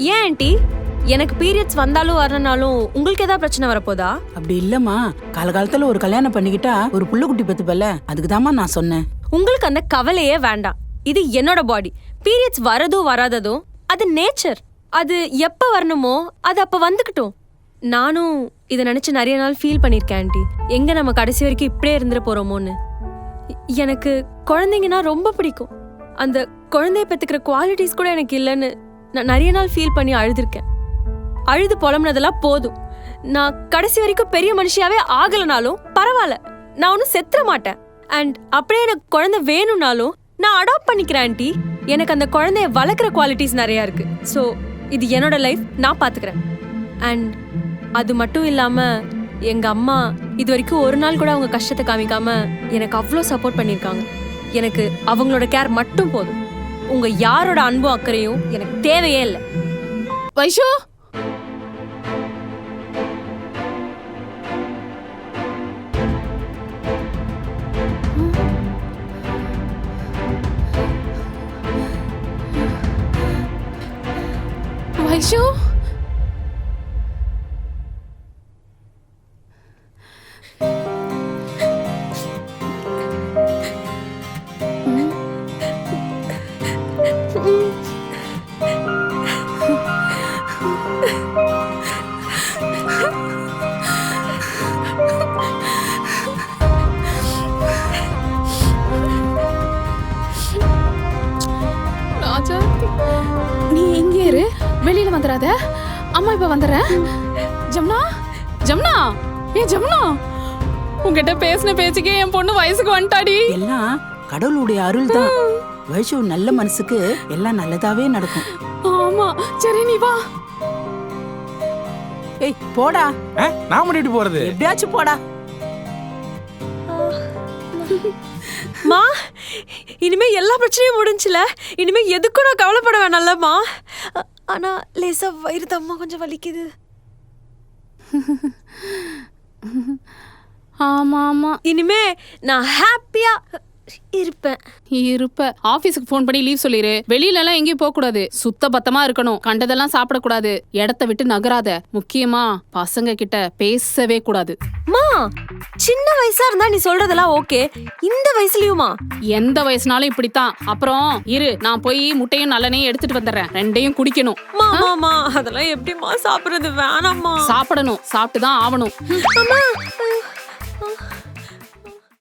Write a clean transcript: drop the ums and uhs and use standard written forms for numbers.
ஏன் ஆண்டி? எனக்கு பீரியட்ஸ் வந்தாலும் வரனாலும் உங்களுக்கு ஏதாவது பிரச்சனை வரப்போதா? அப்படி இல்லம்மா, காலகாலத்துல ஒரு கல்யாணம் பண்ணிக்கிட்டா ஒரு புள்ளக்குட்டி பெத்துப்பல்ல, அதுக்குதாம்மா நான் சொன்னேன். உங்களுக்கு அந்த கவலையே வேண்டாம். இது என்னோட பாடி. பீரியட்ஸ் வரதோ வராததோ அது நேச்சர். அது எப்ப வரணுமோ அது அப்ப வந்துக்கிட்டோம். நானும் இதை நினைச்சு நிறைய நாள் ஃபீல் பண்ணிருக்கேன் ஆண்டி. எங்க நம்ம கடைசி வரைக்கும் இப்படியே இருந்துட போறோமோன்னு. எனக்கு குழந்தைங்கன்னா ரொம்ப பிடிக்கும். அந்த குழந்தைய பெத்துக்கிற குவாலிட்டிஸ் கூட எனக்கு இல்லைன்னு நான் நிறைய நாள் ஃபீல் பண்ணி அழுதுருக்கேன். அழுது புலம்புனதெல்லாம் போதும். நான் கடைசி வரைக்கும் பெரிய மனுஷியாவே ஆகலனாலும் பரவாயில்ல, நான் ஒன்றும் செத்துற மாட்டேன். அண்ட் அப்படியே எனக்கு குழந்தை வேணும்னாலும் நான் அடாப்ட் பண்ணிக்கிறேன் ஆண்டி. எனக்கு அந்த குழந்தைய வளர்க்குற குவாலிட்டிஸ் நிறையா இருக்கு. ஸோ இது என்னோட லைஃப், நான் பார்த்துக்கிறேன். அண்ட் அது மட்டும் இல்லாமல் எங்கள் அம்மா இது வரைக்கும் ஒரு நாள் கூட அவங்க கஷ்டத்தை காமிக்காம எனக்கு அவ்வளோ சப்போர்ட் பண்ணியிருக்காங்க. எனக்கு அவங்களோட கேர் மட்டும் போதும். உங்கள் யாரோட அன்பும் அக்கறையும் எனக்கு தேவையே இல்லை. வைஷு, வைஷு, நீ இங்கே இரு, வெளியில வந்துடாத. அம்மா இப்ப வந்துடுறேன். ஜமுனா, ஜமுனா, ஏ ஜமுனா, உங்ககிட்ட பேசின பேச்சுக்கே என் பொண்ணு வயசுக்கு வந்துட்டாடி. எல்லாம் கடவுளுடைய அருள் தான். வைஷு நல்ல மனசுக்கு எல்லாம் நல்லதாவே நடக்கும். ஆமா, சரி நீ வா. ஏய் போடா. நான் பண்ணிட்டு போறது எப்படியாச்சும் போடா. மா, இனிமே எல்லா பிரச்சனையும் முடிஞ்சுல. இனிமே எதுக்கும் நான் கவலைப்பட வேணாம்லம்மா. ஆனா லேசா வயிறு தம்மா கொஞ்சம் வலிக்குது. ஆமா ஆமா, இனிமே நான் ஹாப்பியா இருப்பேன். இருப்ப. ஆபீஸ்க்கு ஃபோன் பண்ணி லீவ் சொல்லிரு. வெளியில எல்லாம் எங்கேயும் போக கூடாது. சுத்த பத்தமா இருக்கணும். கண்டதெல்லாம் சாப்பிடக்கூடாது. இடத்த விட்டு நகராத. முக்கியமா பசங்க கிட்ட பேசவே கூடாது. மா, சின்ன வயசா இருந்தா நீ சொல்றதெல்லாம் ஓகே. இந்த வயசுலயுமா? எந்த வயசுனாலும் இப்படித்தான். அப்புறம் இரு, நான் போய் முட்டையும் நல்லெண்ணையும் எடுத்துட்டு வந்துடுறேன். ரெண்டையும் குடிக்கணும். மாமா, அதெல்லாம் எப்படிமா சாப்பிடுறது? வேணாம்மா. சாப்பிடணும், சாப்பிட்டுதான் ஆகணும். அம்மா